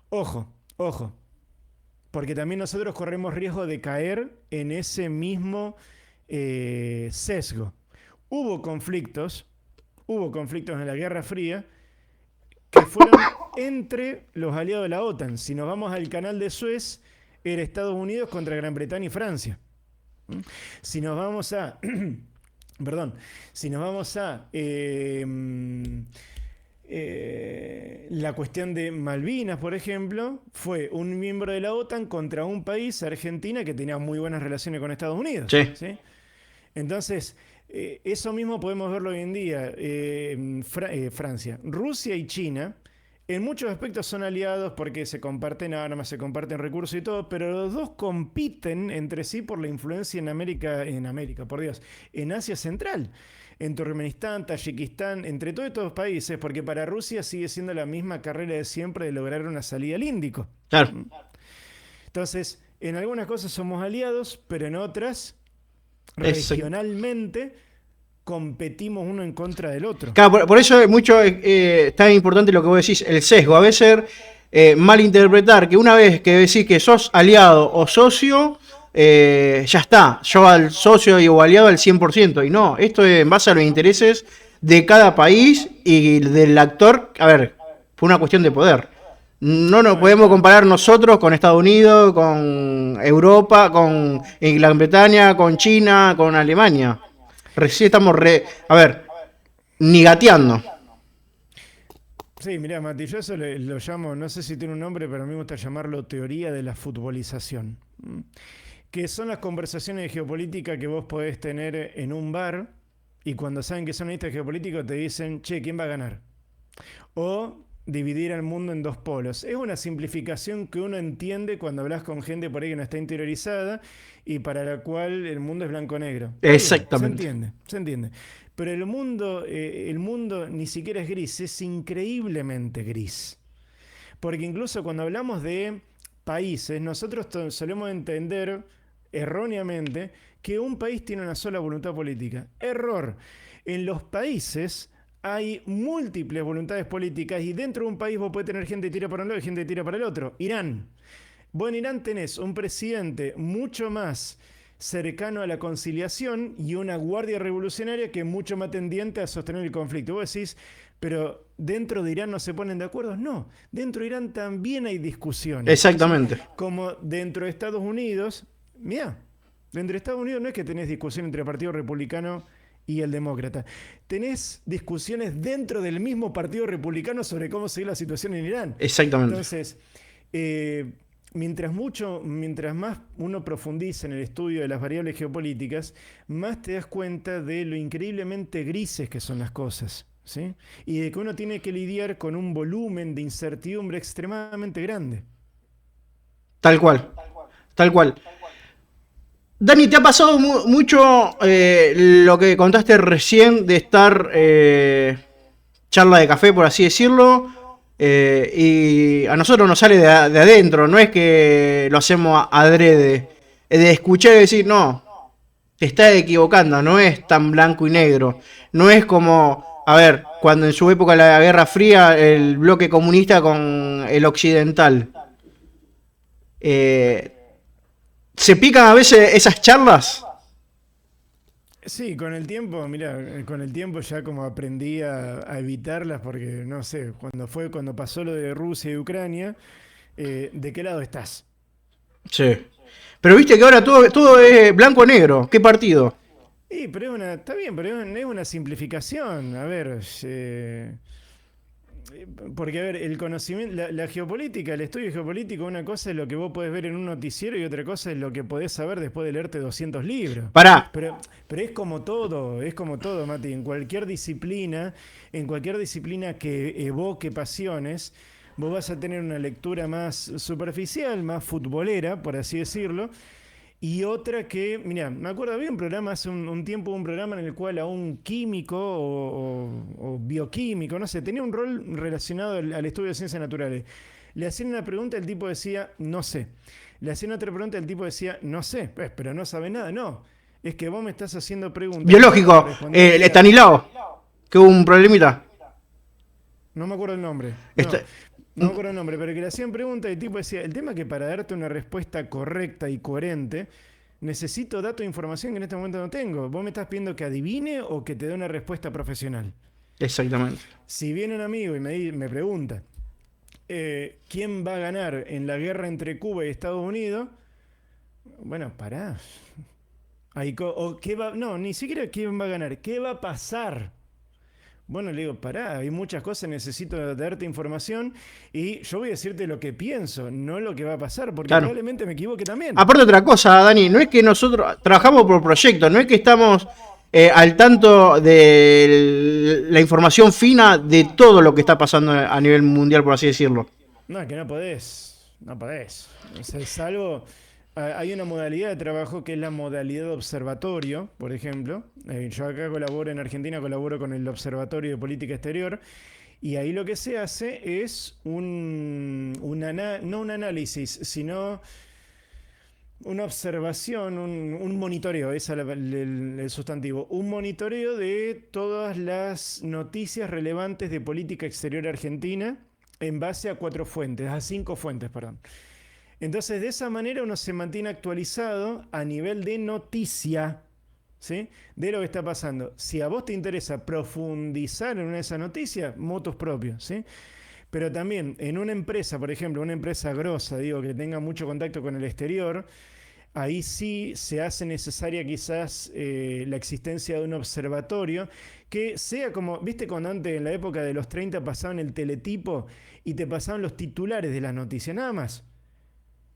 Ojo, porque también nosotros corremos riesgo de caer en ese mismo sesgo. Hubo conflictos en la Guerra Fría que fueron entre los aliados de la OTAN. Si nos vamos al canal de Suez, era Estados Unidos contra Gran Bretaña y Francia. Si nos vamos a la cuestión de Malvinas, por ejemplo, fue un miembro de la OTAN contra un país, Argentina, que tenía muy buenas relaciones con Estados Unidos. Sí. ¿Sí? Entonces, eso mismo podemos verlo hoy en día. Francia, Rusia y China, en muchos aspectos son aliados porque se comparten armas, se comparten recursos y todo, pero los dos compiten entre sí por la influencia en Asia Central. En Turkmenistán, Tayikistán, entre todos estos países, porque para Rusia sigue siendo la misma carrera de siempre de lograr una salida al Índico. Claro. Entonces, en algunas cosas somos aliados, pero en otras, regionalmente, competimos uno en contra del otro. Claro, por eso es tan importante lo que vos decís, el sesgo. A veces malinterpretar que una vez que decís que sos aliado o socio, ya está, yo al socio o aliado al 100%, y no, esto es en base a los intereses de cada país y del actor. A ver, fue una cuestión de poder. No nos podemos comparar nosotros con Estados Unidos, con Europa, con Gran Bretaña, con China, con Alemania. Recién estamos ni gateando. Sí, mirá, Mati, yo eso lo llamo, no sé si tiene un nombre, pero a mí me gusta llamarlo teoría de la futbolización. Que son las conversaciones de geopolítica que vos podés tener en un bar y cuando saben que son analistas geopolíticos te dicen, che, ¿quién va a ganar? O dividir al mundo en dos polos. Es una simplificación que uno entiende cuando hablas con gente por ahí que no está interiorizada y para la cual el mundo es blanco-negro. Exactamente. Se entiende. Pero el mundo ni siquiera es gris, es increíblemente gris. Porque incluso cuando hablamos de países, nosotros solemos entender erróneamente que un país tiene una sola voluntad política. Error. En los países hay múltiples voluntades políticas y dentro de un país vos podés tener gente que tira para un lado y gente que tira para el otro. Irán. Vos en Irán tenés un presidente mucho más cercano a la conciliación y una guardia revolucionaria que es mucho más tendiente a sostener el conflicto. Vos decís, pero ¿dentro de Irán no se ponen de acuerdo? No, dentro de Irán también hay discusiones. Exactamente. Como dentro de Estados Unidos, mirá, dentro de Estados Unidos no es que tenés discusión entre el Partido Republicano y el demócrata. Tenés discusiones dentro del mismo partido republicano sobre cómo seguir la situación en Irán. Exactamente. Entonces, mientras más uno profundiza en el estudio de las variables geopolíticas, más te das cuenta de lo increíblemente grises que son las cosas, ¿sí? Y de que uno tiene que lidiar con un volumen de incertidumbre extremadamente grande. Tal cual. Tal cual. Dani, ¿te ha pasado mucho lo que contaste recién de estar charla de café, por así decirlo? Y a nosotros nos sale de adentro, no es que lo hacemos adrede. Es de escuchar y decir, no, te estás equivocando, no es tan blanco y negro. No es como, a ver, cuando en su época la Guerra Fría, el bloque comunista con el occidental. Eh, ¿Se pican a veces esas charlas? Sí, con el tiempo, mira, con el tiempo ya como aprendí a evitarlas porque, no sé, cuando pasó lo de Rusia y Ucrania, ¿de qué lado estás? Sí. Pero viste que ahora todo es blanco o negro. ¿Qué partido? Pero está bien, pero es una simplificación. A ver, porque a ver, el conocimiento, la geopolítica, el estudio geopolítico, una cosa es lo que vos podés ver en un noticiero y otra cosa es lo que podés saber después de leerte 200 libros. Pará. Pero es como todo, Mati, en cualquier disciplina que evoque pasiones, vos vas a tener una lectura más superficial, más futbolera, por así decirlo. Y otra que, mira, me acuerdo, había un programa hace un tiempo, un programa en el cual a un químico o bioquímico, no sé, tenía un rol relacionado al estudio de ciencias naturales. Le hacían una pregunta, el tipo decía, no sé. Le hacían otra pregunta, el tipo decía, no sé, pues, pero no sabe nada. No, es que vos me estás haciendo preguntas. Biológico. Estanislao. Que hubo un problemita. No me acuerdo el nombre. Este- No me acuerdo el nombre, pero que le hacían preguntas y el tipo decía, el tema es que para darte una respuesta correcta y coherente, necesito datos e información que en este momento no tengo. Vos me estás pidiendo que adivine o que te dé una respuesta profesional. Exactamente. Si viene un amigo y me pregunta, ¿quién va a ganar en la guerra entre Cuba y Estados Unidos? Bueno, pará. No, ni siquiera quién va a ganar, ¿qué va a pasar? Bueno, le digo, pará, hay muchas cosas, necesito darte información y yo voy a decirte lo que pienso, no lo que va a pasar, porque Claro. probablemente me equivoque también. Aparte otra cosa, Dani, no es que nosotros trabajamos por proyectos, no es que estamos al tanto de la información fina de todo lo que está pasando a nivel mundial, por así decirlo. No, es que no podés. O sea, salvo, hay una modalidad de trabajo que es la modalidad de observatorio, por ejemplo. Yo acá colaboro en Argentina, colaboro con el Observatorio de Política Exterior. Y ahí lo que se hace es no un análisis, sino una observación, un monitoreo, ese es el sustantivo, un monitoreo de todas las noticias relevantes de política exterior argentina en base a 5 fuentes, perdón. Entonces, de esa manera uno se mantiene actualizado a nivel de noticia, ¿sí? De lo que está pasando. Si a vos te interesa profundizar en una de esas noticias, motus propios, ¿sí? Pero también en una empresa, por ejemplo, una empresa grosa, digo, que tenga mucho contacto con el exterior, ahí sí se hace necesaria quizás la existencia de un observatorio que sea como, viste cuando antes en la época de los 30 pasaban el teletipo y te pasaban los titulares de las noticias, nada más.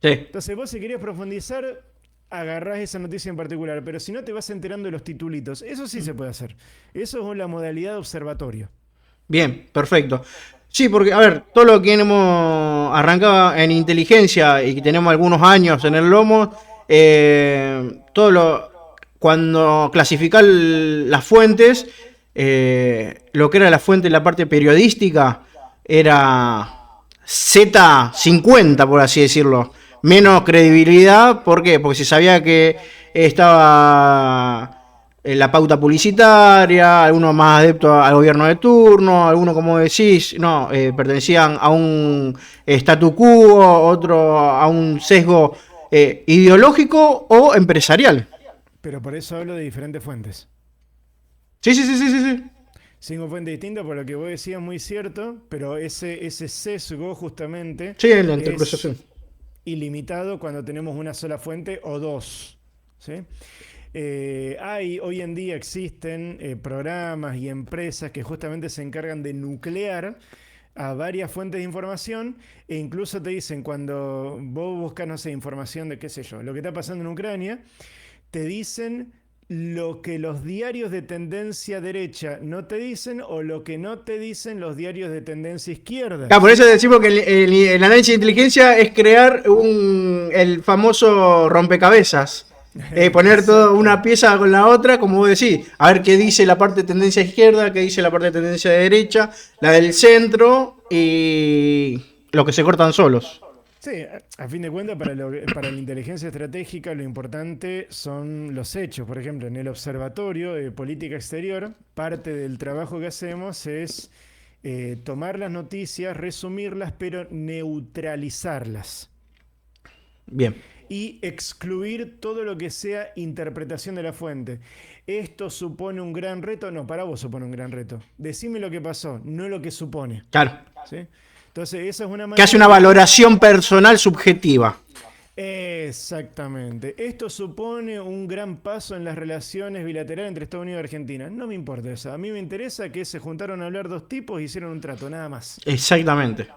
Sí. Entonces vos si querías profundizar, agarrás esa noticia en particular, pero si no te vas enterando de los titulitos, eso sí se puede hacer. Eso es la modalidad de observatorio. Bien, perfecto. Sí, porque, a ver, todo lo que hemos arrancado en inteligencia y que tenemos algunos años en el lomo, cuando clasificar las fuentes, lo que era la fuente, la parte periodística, era Z50, por así decirlo. Menos credibilidad, ¿por qué? Porque se sabía que estaba la pauta publicitaria, algunos más adeptos al gobierno de turno, algunos, como decís, no, pertenecían a un statu quo, otro a un sesgo ideológico o empresarial. Pero por eso hablo de diferentes fuentes. Sí. 5 fuentes distintas, por lo que vos decías muy cierto, pero ese sesgo justamente Sí, en la es interpretación. ilimitado cuando tenemos una sola fuente o dos, ¿sí? Hoy en día existen programas y empresas que justamente se encargan de nuclear a varias fuentes de información e incluso te dicen cuando vos buscas, no sé, información de qué sé yo, lo que está pasando en Ucrania, te dicen lo que los diarios de tendencia derecha no te dicen o lo que no te dicen los diarios de tendencia izquierda. Por eso decimos que el análisis de inteligencia es crear el famoso rompecabezas. Poner toda una pieza con la otra, como vos decís, a ver qué dice la parte de tendencia izquierda, qué dice la parte de tendencia de derecha, la del centro y lo que se cortan solos. Sí, a fin de cuentas, para la inteligencia estratégica lo importante son los hechos. Por ejemplo, en el Observatorio de Política Exterior, parte del trabajo que hacemos es tomar las noticias, resumirlas, pero neutralizarlas. Bien. Y excluir todo lo que sea interpretación de la fuente. ¿Esto supone un gran reto? No, para vos supone un gran reto. Decime lo que pasó, no lo que supone. Claro. ¿Sí? Entonces, esa es una manera. Que hace una valoración personal subjetiva. Exactamente. Esto supone un gran paso en las relaciones bilaterales entre Estados Unidos y Argentina. No me importa eso. A mí me interesa que se juntaron a hablar dos tipos y hicieron un trato, nada más. Exactamente.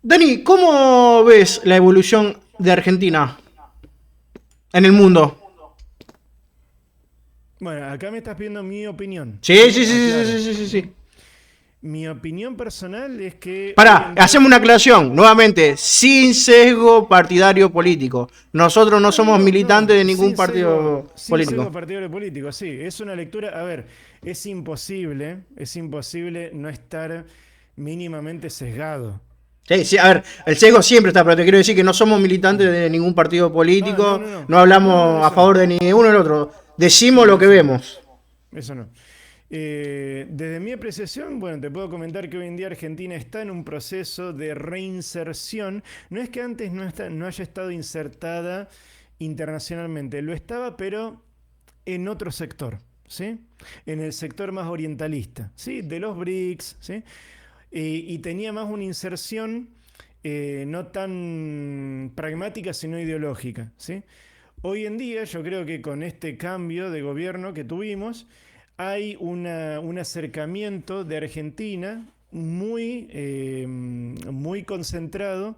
Dani, ¿cómo ves la evolución de Argentina en el mundo? Bueno, acá me estás pidiendo mi opinión. Sí. Claro. Sí. Mi opinión personal es que... Pará, hacemos una aclaración, nuevamente, sin sesgo partidario político. Nosotros no somos militantes de ningún partido político. Sin sesgo partidario político, sí. Es una lectura... A ver, es imposible no estar mínimamente sesgado. Sí, a ver, el sesgo siempre está, pero te quiero decir que no somos militantes de ningún partido político, no hablamos a favor de ni uno ni el otro, decimos lo que vemos. Eso no. Desde mi apreciación, bueno, te puedo comentar que hoy en día Argentina está en un proceso de reinserción. No es que antes no haya estado insertada internacionalmente, lo estaba, pero en otro sector, ¿sí? En el sector más orientalista, ¿sí? De los BRICS, ¿sí? Y tenía más una inserción no tan pragmática, sino ideológica, ¿sí? Hoy en día, yo creo que con este cambio de gobierno que tuvimos, hay un acercamiento de Argentina muy concentrado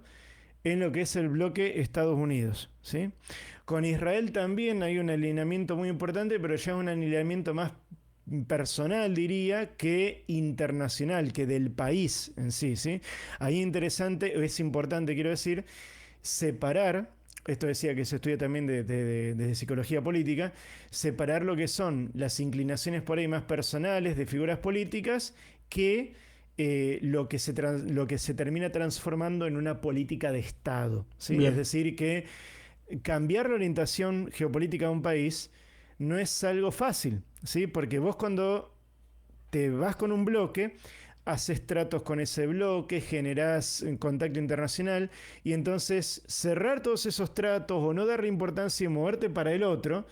en lo que es el bloque Estados Unidos, ¿sí? Con Israel también hay un alineamiento muy importante, pero ya es un alineamiento más personal, diría, que internacional, que del país en sí, ¿sí? Ahí es importante, quiero decir, separar. Esto decía que se estudia también desde psicología política, separar lo que son las inclinaciones por ahí más personales de figuras políticas que lo que se termina transformando en una política de Estado, ¿sí? Es decir, que cambiar la orientación geopolítica de un país no es algo fácil, ¿sí? Porque vos cuando te vas con un bloque, haces tratos con ese bloque, generás contacto internacional y entonces cerrar todos esos tratos o no darle importancia y moverte para el otro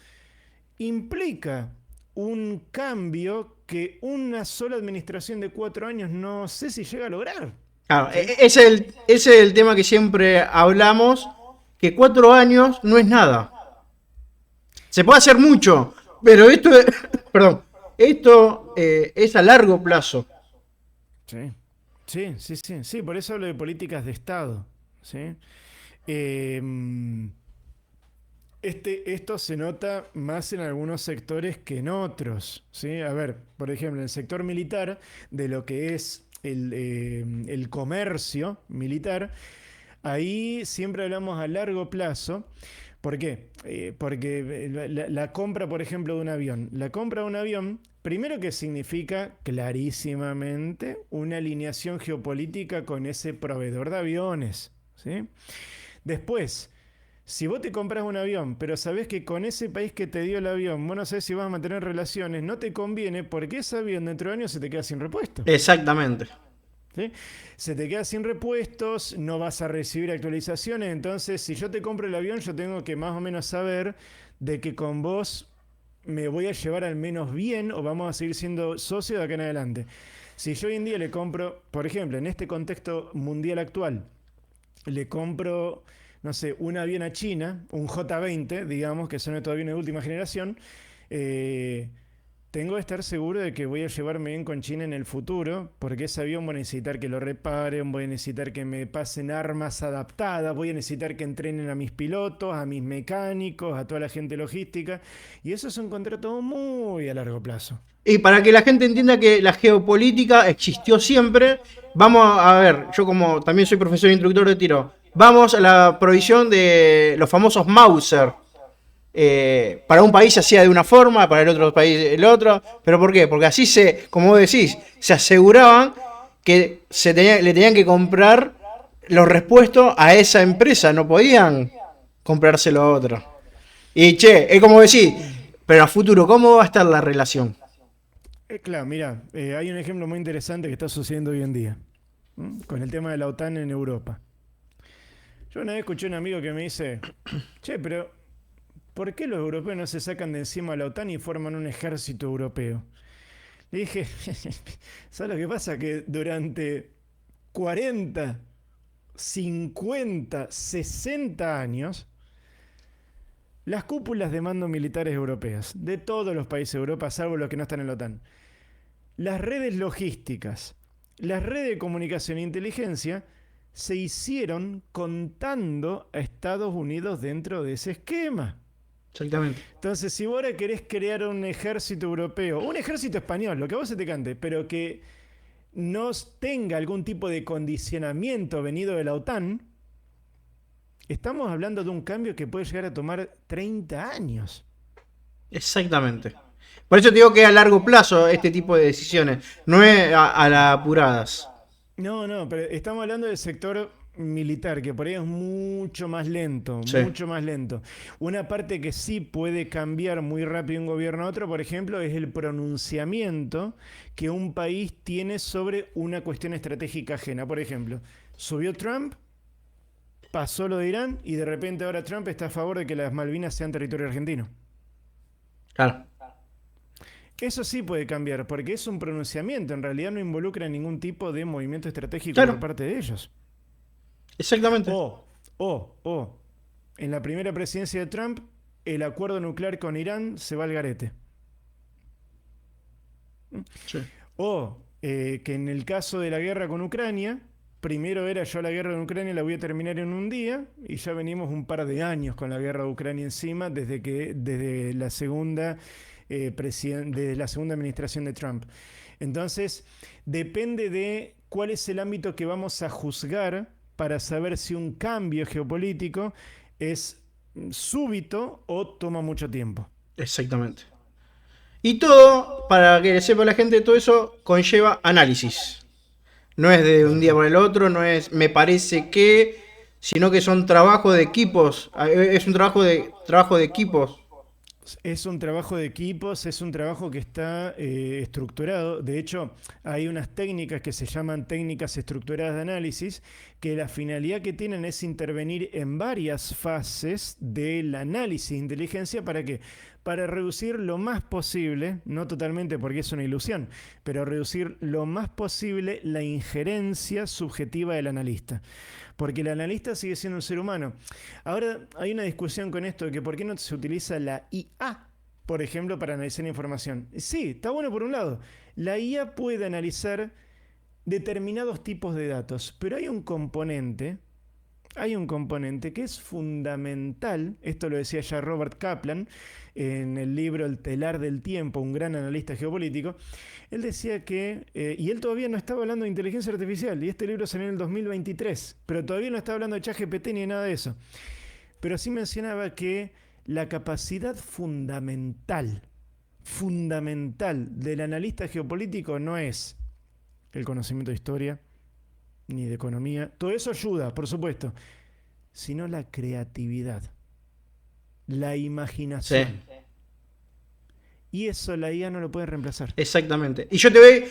implica un cambio que una sola administración de 4 años no sé si llega a lograr. Claro, ¿sí? Ese es el tema que siempre hablamos, que 4 años no es nada. Se puede hacer mucho, pero esto es a largo plazo. Sí, por eso hablo de políticas de Estado, ¿sí? Esto se nota más en algunos sectores que en otros, ¿sí? A ver, por ejemplo, en el sector militar, de lo que es el comercio militar, ahí siempre hablamos a largo plazo. ¿Por qué? Porque la compra, por ejemplo, de un avión. La compra de un avión, primero que significa clarísimamente una alineación geopolítica con ese proveedor de aviones, ¿sí? Después, si vos te compras un avión, pero sabés que con ese país que te dio el avión, vos no sabés si vas a mantener relaciones, no te conviene porque ese avión dentro de años se te queda sin repuesto. Exactamente. ¿Sí? Se te queda sin repuestos, no vas a recibir actualizaciones, entonces si yo te compro el avión yo tengo que más o menos saber de que con vos me voy a llevar al menos bien o vamos a seguir siendo socios de acá en adelante. Si yo hoy en día le compro, por ejemplo, en este contexto mundial actual, le compro no sé, un avión a China, un J-20, digamos, que son estos aviones de última generación, eh, tengo que estar seguro de que voy a llevarme bien con China en el futuro, porque ese avión voy a necesitar que lo reparen, voy a necesitar que me pasen armas adaptadas, voy a necesitar que entrenen a mis pilotos, a mis mecánicos, a toda la gente logística, y eso es un contrato muy a largo plazo. Y para que la gente entienda que la geopolítica existió siempre, vamos a ver, yo como también soy profesor e instructor de tiro, vamos a la provisión de los famosos Mauser. Para un país se hacía de una forma, para el otro país el otro. ¿Pero por qué? Porque así como vos decís, se aseguraban que le tenían que comprar los repuestos a esa empresa, no podían comprárselo a otro. Y che, es como decís, pero a futuro, ¿cómo va a estar la relación? Claro, mira, hay un ejemplo muy interesante que está sucediendo hoy en día, con el tema de la OTAN en Europa. Yo una vez escuché a un amigo que me dice, che, pero ¿por qué los europeos no se sacan de encima a la OTAN y forman un ejército europeo? Le dije, ¿sabes lo que pasa? Que durante 40, 50, 60 años, las cúpulas de mando militares europeas, de todos los países de Europa, salvo los que no están en la OTAN, las redes logísticas, las redes de comunicación e inteligencia, se hicieron contando a Estados Unidos dentro de ese esquema. Exactamente. Entonces, si vos ahora querés crear un ejército europeo, un ejército español, lo que a vos se te cante, pero que no tenga algún tipo de condicionamiento venido de la OTAN, estamos hablando de un cambio que puede llegar a tomar 30 años. Exactamente. Por eso te digo que es a largo plazo este tipo de decisiones, no es a las apuradas. No, pero estamos hablando del sector militar, que por ahí es mucho más lento, Sí. mucho más lento. Una parte que sí puede cambiar muy rápido de un gobierno a otro, por ejemplo, es el pronunciamiento que un país tiene sobre una cuestión estratégica ajena. Por ejemplo, subió Trump, pasó lo de Irán y de repente ahora Trump está a favor de que las Malvinas sean territorio argentino. Claro. Eso sí puede cambiar, porque es un pronunciamiento, en realidad no involucra ningún tipo de movimiento estratégico Claro. por parte de ellos. Exactamente. O, en la primera presidencia de Trump, el acuerdo nuclear con Irán se va al garete. Sí. O que en el caso de la guerra con Ucrania, primero era yo la guerra de Ucrania la voy a terminar en un día, y ya venimos un par de años con la guerra de Ucrania encima desde la segunda desde la segunda administración de Trump. Entonces, depende de cuál es el ámbito que vamos a juzgar para saber si un cambio geopolítico es súbito o toma mucho tiempo. Exactamente. Y todo, para que sepa la gente, todo eso conlleva análisis. No es de un día por el otro, no es me parece que, sino que son trabajos de equipos. Es un trabajo de equipos. Es un trabajo de equipos, es un trabajo que está estructurado. De hecho, hay unas técnicas que se llaman técnicas estructuradas de análisis, que la finalidad que tienen es intervenir en varias fases del análisis de inteligencia. ¿Para qué? Para reducir lo más posible, no totalmente porque es una ilusión, pero reducir lo más posible la injerencia subjetiva del analista. Porque el analista sigue siendo un ser humano. Ahora hay una discusión con esto de que por qué no se utiliza la IA, por ejemplo, para analizar información. Sí, está bueno por un lado. La IA puede analizar determinados tipos de datos, pero hay un componente que es fundamental. Esto lo decía ya Robert Kaplan en el libro El telar del tiempo, un gran analista geopolítico. Él decía que, y él todavía no estaba hablando de inteligencia artificial, y este libro salió en el 2023, pero todavía no estaba hablando de ChatGPT ni de nada de eso. Pero sí mencionaba que la capacidad fundamental del analista geopolítico no es el conocimiento de historia, ni de economía. Todo eso ayuda, por supuesto, sino la creatividad, la imaginación. Sí. Y eso la IA no lo puede reemplazar. Exactamente. Y yo te voy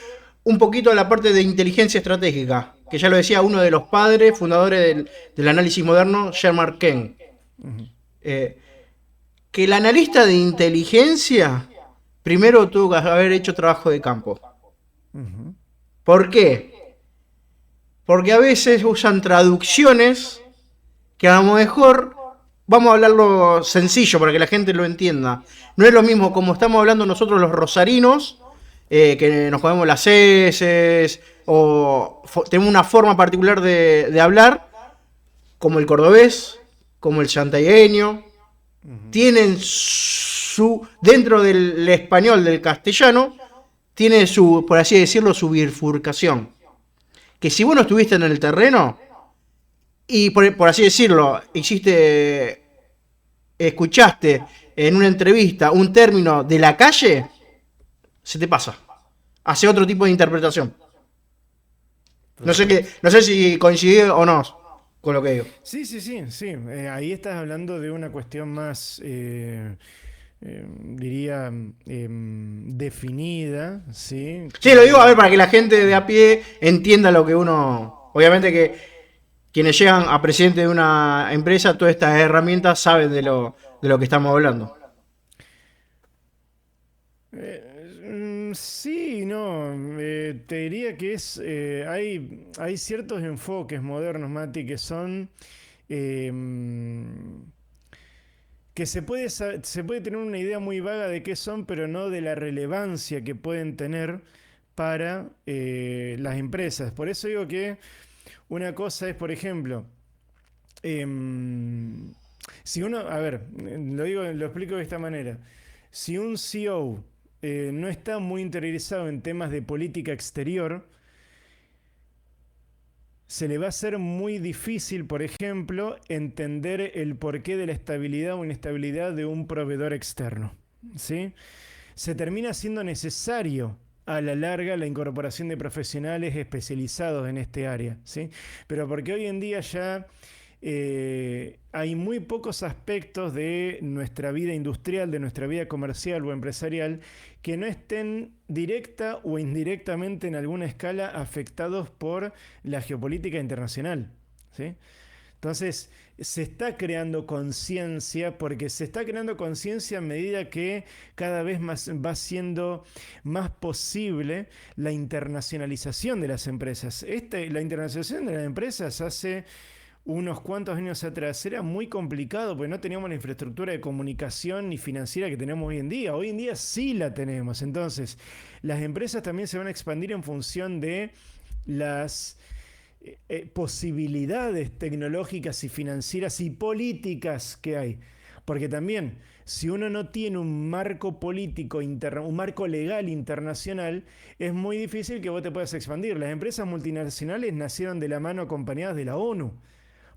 un poquito a la parte de inteligencia estratégica, que ya lo decía uno de los padres fundadores del análisis moderno, Sherman Ken. Que el analista de inteligencia primero tuvo que haber hecho trabajo de campo. ¿Por qué? Porque a veces usan traducciones que a lo mejor, vamos a hablarlo sencillo para que la gente lo entienda. No es lo mismo como estamos hablando nosotros los rosarinos, que nos comemos las heces, o tenemos una forma particular de hablar, como el cordobés, como el santiagueño, tienen su, dentro del español, del castellano, tiene su, por así decirlo, su bifurcación. Que si vos no estuviste en el terreno, y por así decirlo, hiciste, escuchaste en una entrevista un término de la calle, se te pasa. Hace otro tipo de interpretación. No sé si coincidí o no con lo que digo. Sí, sí, sí, sí. Ahí estás hablando de una cuestión más, diría, definida, ¿sí? Sí, lo digo a ver para que la gente de a pie entienda lo que uno. Obviamente que quienes llegan a presidente de una empresa, todas estas herramientas saben de lo que estamos hablando. Sí, no, te diría que hay ciertos enfoques modernos, Mati, que son em, que se puede tener una idea muy vaga de qué son, pero no de la relevancia que pueden tener para las empresas. Por eso digo que una cosa es, por ejemplo, em, si uno, a ver, lo explico de esta manera. Si un CEO no está muy interiorizado en temas de política exterior, se le va a hacer muy difícil, por ejemplo, entender el porqué de la estabilidad o inestabilidad de un proveedor externo. ¿Sí? Se termina siendo necesario a la larga la incorporación de profesionales especializados en este área, ¿sí? Pero porque hoy en día ya hay muy pocos aspectos de nuestra vida industrial, de nuestra vida comercial o empresarial, que no estén directa o indirectamente en alguna escala afectados por la geopolítica internacional, ¿sí? Entonces, se está creando conciencia, porque se está creando conciencia a medida que cada vez más va siendo más posible la internacionalización de las empresas. La internacionalización de las empresas hace unos cuantos años atrás era muy complicado porque no teníamos la infraestructura de comunicación ni financiera que tenemos hoy en día. Hoy en día sí la tenemos. Entonces, las empresas también se van a expandir en función de las posibilidades tecnológicas y financieras y políticas que hay. Porque también, si uno no tiene un marco político, un marco legal internacional, es muy difícil que vos te puedas expandir. Las empresas multinacionales nacieron de la mano acompañadas de la ONU.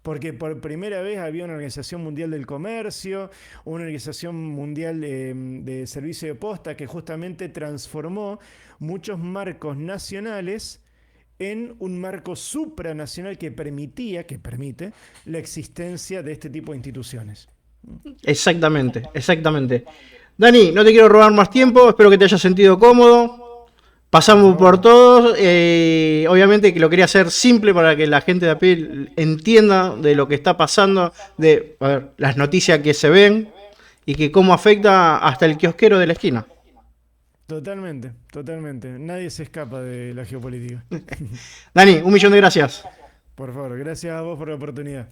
Porque por primera vez había una Organización Mundial del Comercio, una Organización Mundial de Servicio de Posta que justamente transformó muchos marcos nacionales en un marco supranacional que permite la existencia de este tipo de instituciones. Exactamente, exactamente. Dani, no te quiero robar más tiempo, espero que te hayas sentido cómodo. Por Pasamos por favor. todos, obviamente que lo quería hacer simple para que la gente de a pie entienda de lo que está pasando, de a ver, las noticias que se ven y que cómo afecta hasta el kiosquero de la esquina. Totalmente, totalmente. Nadie se escapa de la geopolítica. Dani, un millón de gracias. Por favor, gracias a vos por la oportunidad.